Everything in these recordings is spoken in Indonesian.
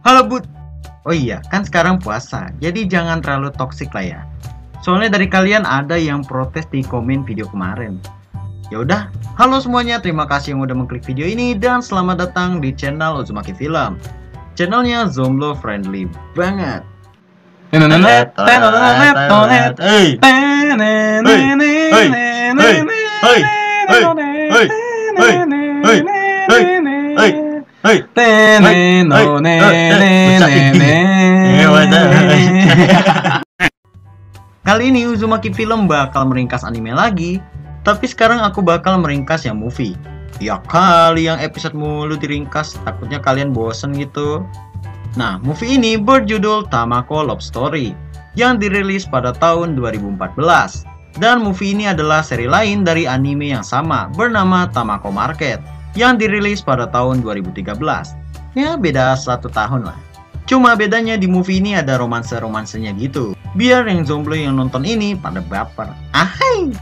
Halo Bud. Oh iya, kan sekarang puasa, jadi jangan terlalu toksik lah ya. Soalnya dari kalian ada yang protes di komen video kemarin. Ya udah, halo semuanya, terima kasih yang udah mengklik video ini dan selamat datang di channel Uzumaki Film. Channelnya Zomblo friendly banget. Kali ini Uzumaki Film bakal meringkas anime lagi, tapi sekarang aku bakal meringkas yang movie. Ya kali yang episode mulu diringkas, takutnya kalian bosen gitu. Nah, movie ini berjudul Tamako Love Story yang dirilis pada tahun 2014. Dan movie ini adalah seri lain dari anime yang sama bernama Tamako Market yang dirilis pada tahun 2013. Ya, beda 1 tahun lah. Cuma bedanya di movie ini ada romanse-romansenya gitu, biar yang zomblo yang nonton ini pada baper. Ahai.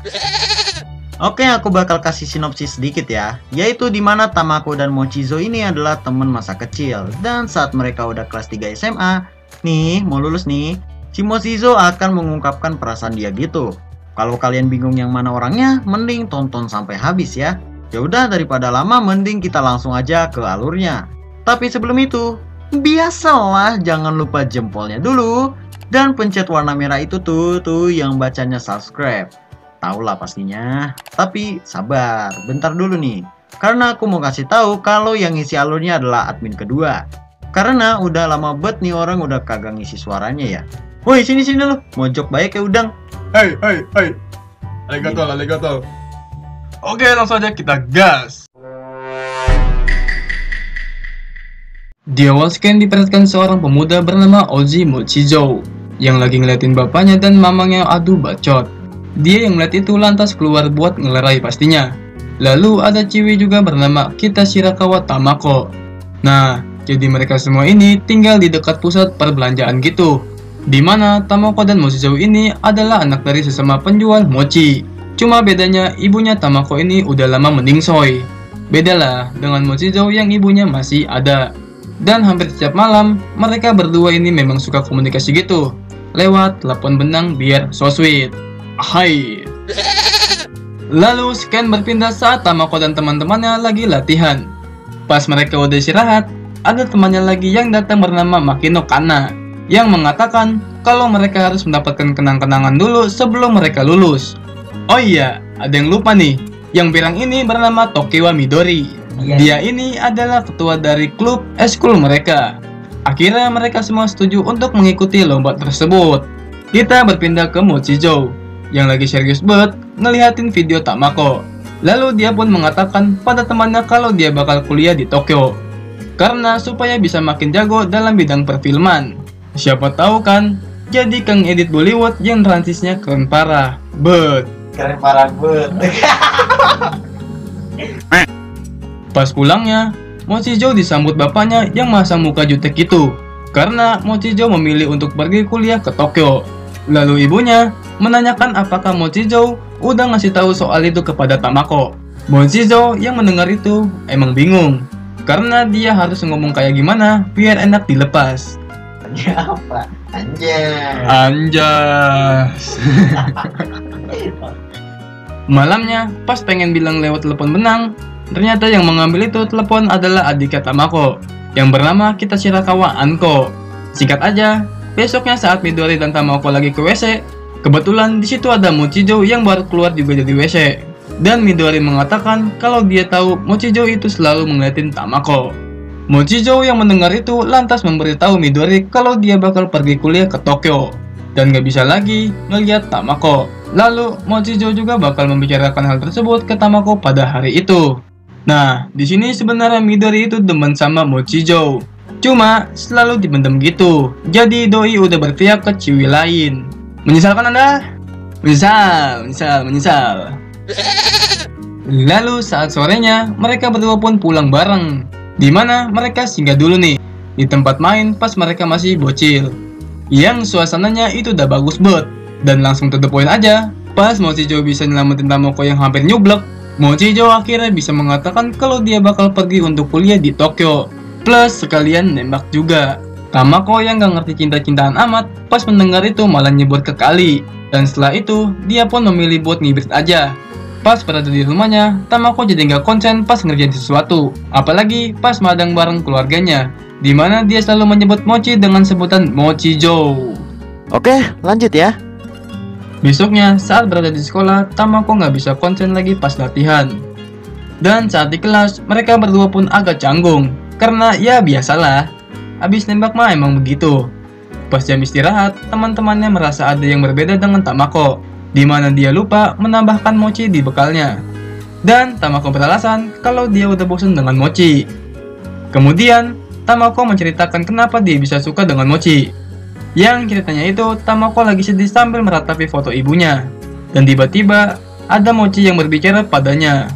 Oke, aku bakal kasih sinopsis sedikit ya, yaitu dimana Tamako dan Mochizo ini adalah teman masa kecil, dan saat mereka udah kelas 3 SMA, nih mau lulus nih, si Mochizo akan mengungkapkan perasaan dia gitu. Kalau kalian bingung yang mana orangnya, mending tonton sampai habis ya. Ya udah, daripada lama mending kita langsung aja ke alurnya. Tapi sebelum itu, biasalah jangan lupa jempolnya dulu dan pencet warna merah itu tuh yang bacanya subscribe. Tahu lah pastinya. Tapi sabar, bentar dulu nih. Karena aku mau kasih tahu kalau yang ngisi alurnya adalah admin kedua. Karena udah lama banget nih orang udah kagak ngisi suaranya ya. Woi, sini lo, mojok baik ya udang. Hai. Arigato. Oke, langsung aja kita gas. Di awal scan diperlihatkan seorang pemuda bernama Oji Mochizo yang lagi ngeliatin bapaknya dan mamangnya adu bacot. Dia yang melihat itu lantas keluar buat ngelerai pastinya. Lalu ada cewek juga bernama Kita Shirakawa Tamako. Nah, jadi mereka semua ini tinggal di dekat pusat perbelanjaan gitu, dimana Tamako dan Mochizo ini adalah anak dari sesama penjual mochi. Cuma bedanya ibunya Tamako ini udah lama meningsoy. Bedalah dengan Mochizo yang ibunya masih ada. Dan hampir setiap malam mereka berdua ini memang suka komunikasi gitu lewat telepon benang biar so sweet. Hai. Lalu scan berpindah saat Tamako dan teman-temannya lagi latihan. Pas mereka udah istirahat, ada temannya lagi yang datang bernama Makino Kana yang mengatakan kalau mereka harus mendapatkan kenang-kenangan dulu sebelum mereka lulus. Oh iya, ada yang lupa nih. Yang pirang ini bernama Tokiwa Midori. Dia ini adalah ketua dari klub eskul mereka. Akhirnya mereka semua setuju untuk mengikuti lomba tersebut. Kita berpindah ke Mochizo yang lagi serius banget ngelihatin video Tamako. Lalu dia pun mengatakan pada temannya kalau dia bakal kuliah di Tokyo karena supaya bisa makin jago dalam bidang perfilman. Siapa tahu kan jadi Kang Edit Bollywood yang transisinya keren parah. Keren parah bet. Pas pulangnya, Mochizo disambut bapaknya yang masang muka jutek itu karena Mochizo memilih untuk pergi kuliah ke Tokyo. Lalu ibunya menanyakan apakah Mochizo udah ngasih tahu soal itu kepada Tamako. Mochizo yang mendengar itu emang bingung karena dia harus ngomong kayak gimana biar enak dilepas. Apa? Anjas. Malamnya pas pengen bilang lewat telepon benang, ternyata yang mengambil itu telepon adalah adiknya Tamako yang bernama Kita Shirakawa Anko. Singkat aja, besoknya saat Midori dan Tamako lagi ke WC, kebetulan di situ ada Mochizo yang baru keluar juga dari WC. Dan Midori mengatakan kalau dia tahu Mochizo itu selalu ngeliatin Tamako. Mochizo yang mendengar itu lantas memberitahu Midori kalau dia bakal pergi kuliah ke Tokyo dan gak bisa lagi ngeliat Tamako. Lalu Mochizo juga bakal membicarakan hal tersebut ke Tamako pada hari itu. Nah, di sini sebenarnya Midori itu demen sama Mochizo. Cuma selalu dipendam gitu. Jadi doi udah berpihak ke cewek lain. Menyesalkan Anda? Menyesal. Lalu saat sorenya, mereka berdua pun pulang bareng. Dimana mereka singgah dulu nih di tempat main pas mereka masih bocil. Yang suasananya itu udah bagus banget. Dan langsung to the point aja. Pas Mochizo bisa nyelamatin Tamako yang hampir nyublek, Mochizo akhirnya bisa mengatakan kalau dia bakal pergi untuk kuliah di Tokyo. Plus sekalian nembak juga. Tamako yang gak ngerti cinta-cintaan amat, pas mendengar itu malah nyebur ke kali. Dan setelah itu, dia pun memilih buat ngibrit aja. Pas berada di rumahnya, Tamako jadi gak konsen pas ngerjain sesuatu. Apalagi pas madang bareng keluarganya, dimana dia selalu menyebut Mochi dengan sebutan Mochijo. Oke, lanjut ya. Besoknya, saat berada di sekolah, Tamako gak bisa konsen lagi pas latihan. Dan saat di kelas, mereka berdua pun agak canggung. Karena ya biasalah, abis nembak mah emang begitu. Pas jam istirahat, teman-temannya merasa ada yang berbeda dengan Tamako, di mana dia lupa menambahkan mochi di bekalnya. Dan Tamako beralasan kalau dia udah bosan dengan mochi. Kemudian, Tamako menceritakan kenapa dia bisa suka dengan mochi. Yang ceritanya itu, Tamako lagi sedih sambil meratapi foto ibunya. Dan tiba-tiba, ada mochi yang berbicara padanya.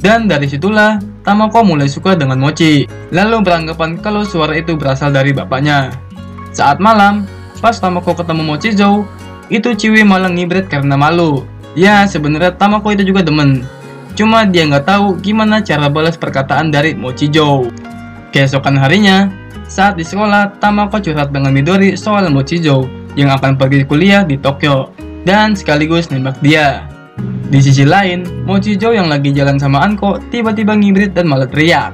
Dan dari situlah, Tamako mulai suka dengan mochi, lalu beranggapan kalau suara itu berasal dari bapaknya. Saat malam, pas Tamako ketemu Mochijo, itu Chiwi malah ngibrit karena malu. Ya, sebenarnya Tamako itu juga demen. Cuma dia nggak tahu gimana cara balas perkataan dari Mochijo. Keesokan harinya, saat di sekolah, Tamako curhat dengan Midori soal Mochijo yang akan pergi kuliah di Tokyo, dan sekaligus nembak dia. Di sisi lain, Mochijo yang lagi jalan sama Anko tiba-tiba ngibrit dan malah teriak.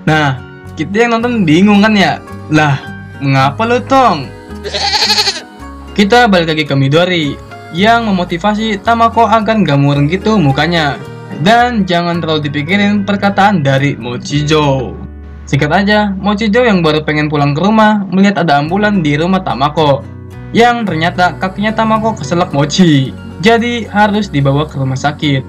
Nah, kita yang nonton bingung kan ya? Lah, mengapa lo Tong? Kita balik lagi ke Midori yang memotivasi Tamako agar gak mureng gitu mukanya. Dan jangan terlalu dipikirin perkataan dari Mochijo. Singkat aja, Mochijo yang baru pengen pulang ke rumah melihat ada ambulan di rumah Tamako, yang ternyata kakinya Tamako keselak mochi, jadi harus dibawa ke rumah sakit.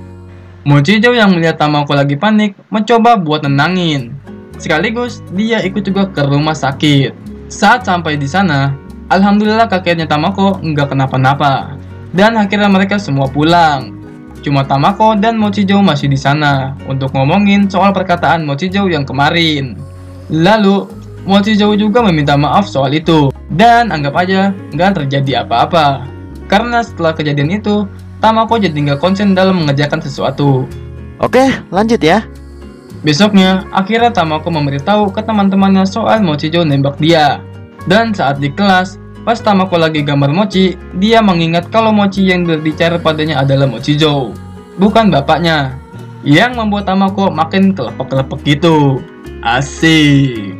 Mochijo yang melihat Tamako lagi panik mencoba buat nenangin. Sekaligus dia ikut juga ke rumah sakit. Saat sampai di sana, alhamdulillah kakeknya Tamako nggak kenapa-napa. Dan akhirnya mereka semua pulang. Cuma Tamako dan Mochijo masih di sana untuk ngomongin soal perkataan Mochijo yang kemarin. Lalu Mochijo juga meminta maaf soal itu. Dan anggap aja nggak terjadi apa-apa. Karena setelah kejadian itu, Tamako jadi nggak konsen dalam mengerjakan sesuatu. Oke, lanjut ya. Besoknya, akhirnya Tamako memberitahu ke teman-temannya soal Mochijo nembak dia. Dan saat di kelas, pas Tamako lagi gambar mochi, dia mengingat kalau mochi yang berbicara padanya adalah Mochijo, bukan bapaknya. Yang membuat Tamako makin kelepek-kelepek gitu. Asik.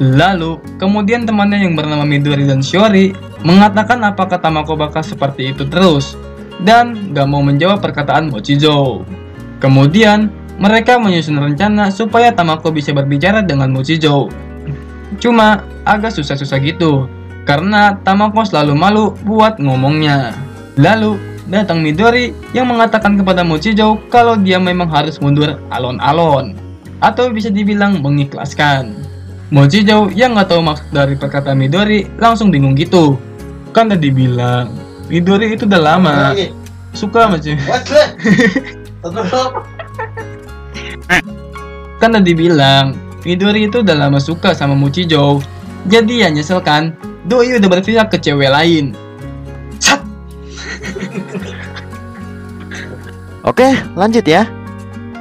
Lalu, kemudian temannya yang bernama Midori dan Shiori mengatakan apakah Tamako bakal seperti itu terus, dan gak mau menjawab perkataan Mochijo. Kemudian, mereka menyusun rencana supaya Tamako bisa berbicara dengan Mochijo. Cuma, agak susah-susah gitu, karena Tamako selalu malu buat ngomongnya. Lalu, datang Midori yang mengatakan kepada Mochijo kalau dia memang harus mundur alon-alon, atau bisa dibilang mengikhlaskan. Mochijo yang nggak tahu maksud dari perkataan Midori langsung bingung gitu. Kan tadi bilang Midori itu udah lama suka macam. Kan tadi bilang Midori itu udah lama suka sama Mochijo. Jadi ya nyesel kan, doi udah berpihak ke cewek lain. Sat. Oke, lanjut ya.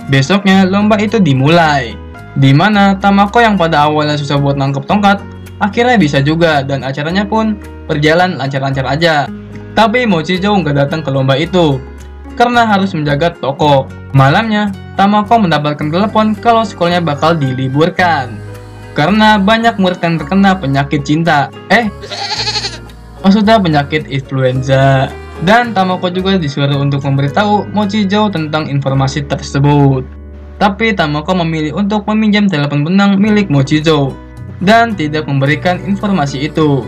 Besoknya lomba itu dimulai, di mana Tamako yang pada awalnya susah buat nangkep tongkat, akhirnya bisa juga dan acaranya pun berjalan lancar-lancar aja. Tapi Mochijo nggak datang ke lomba itu, karena harus menjaga toko. Malamnya, Tamako mendapatkan telepon kalau sekolahnya bakal diliburkan, karena banyak murid yang terkena penyakit cinta. Maksudnya penyakit influenza. Dan Tamako juga disuruh untuk memberitahu Mochijo tentang informasi tersebut. Tapi Tamako memilih untuk meminjam telepon benang milik Mochijo dan tidak memberikan informasi itu.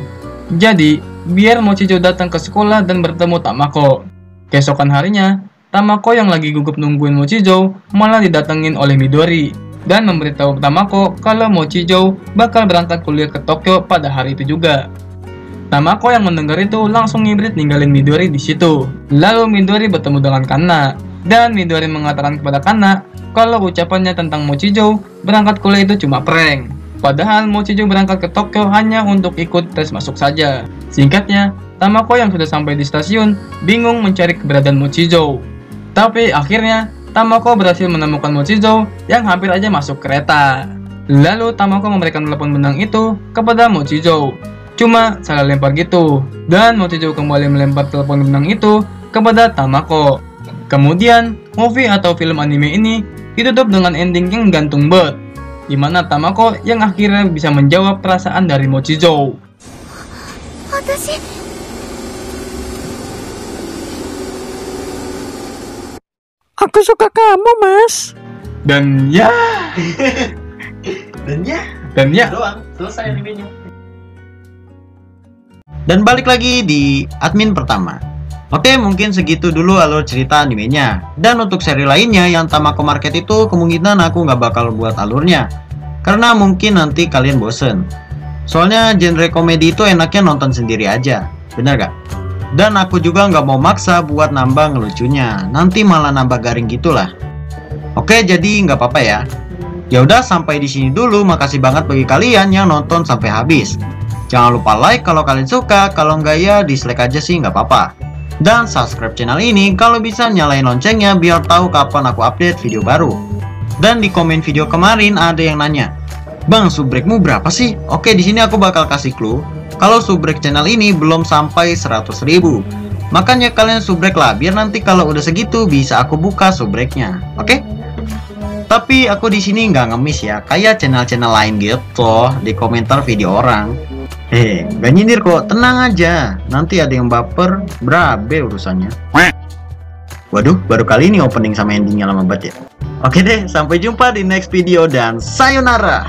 Jadi, biar Mochijo datang ke sekolah dan bertemu Tamako. Keesokan harinya, Tamako yang lagi gugup nungguin Mochijo malah didatengin oleh Midori dan memberitahu Tamako kalau Mochijo bakal berangkat kuliah ke Tokyo pada hari itu juga. Tamako yang mendengar itu langsung ngibrit ninggalin Midori di situ. Lalu Midori bertemu dengan Kana dan Midori mengatakan kepada Kana kalau ucapannya tentang Mochijo berangkat kuliah itu cuma prank. Padahal Mochijo berangkat ke Tokyo hanya untuk ikut tes masuk saja. Singkatnya, Tamako yang sudah sampai di stasiun bingung mencari keberadaan Mochijo. Tapi akhirnya Tamako berhasil menemukan Mochijo yang hampir aja masuk kereta. Lalu Tamako memberikan telepon benang itu kepada Mochijou. Cuma salah lempar gitu, dan Mochijou kembali melempar telepon benang itu kepada Tamako. Kemudian, movie atau film anime ini ditutup dengan ending yang gantung banget, di mana Tamako yang akhirnya bisa menjawab perasaan dari Mochijou. Aku suka kamu, Mas. Dan ya, Dan ya doang, selesai animenya. Dan balik lagi di admin pertama. Oke, mungkin segitu dulu alur cerita animenya. Dan untuk seri lainnya yang Tamako Market itu kemungkinan aku nggak bakal buat alurnya, karena mungkin nanti kalian bosen. Soalnya genre komedi itu enaknya nonton sendiri aja, bener gak? Dan aku juga nggak mau maksa buat nambah ngelucunya, nanti malah nambah garing gitulah. Oke, jadi nggak apa-apa ya. Ya udah, sampai di sini dulu. Makasih banget bagi kalian yang nonton sampai habis. Jangan lupa like kalau kalian suka, kalau nggak ya dislike aja sih nggak apa-apa. Dan subscribe channel ini, kalau bisa nyalain loncengnya biar tahu kapan aku update video baru. Dan di komen video kemarin ada yang nanya, "Bang, subbreakmu berapa sih?" Oke, di sini aku bakal kasih clue. Kalau subbreak channel ini belum sampai 100.000. Makanya kalian subbreak lah, biar nanti kalau udah segitu bisa aku buka subbreaknya. Oke? Tapi aku di sini nggak ngemis ya, kayak channel-channel lain gitu di komentar video orang. Gak nyindir kok, tenang aja. Nanti ada yang baper, berabe urusannya. Waduh, baru kali ini opening sama endingnya lama banget ya. Oke deh, sampai jumpa di next video dan sayonara.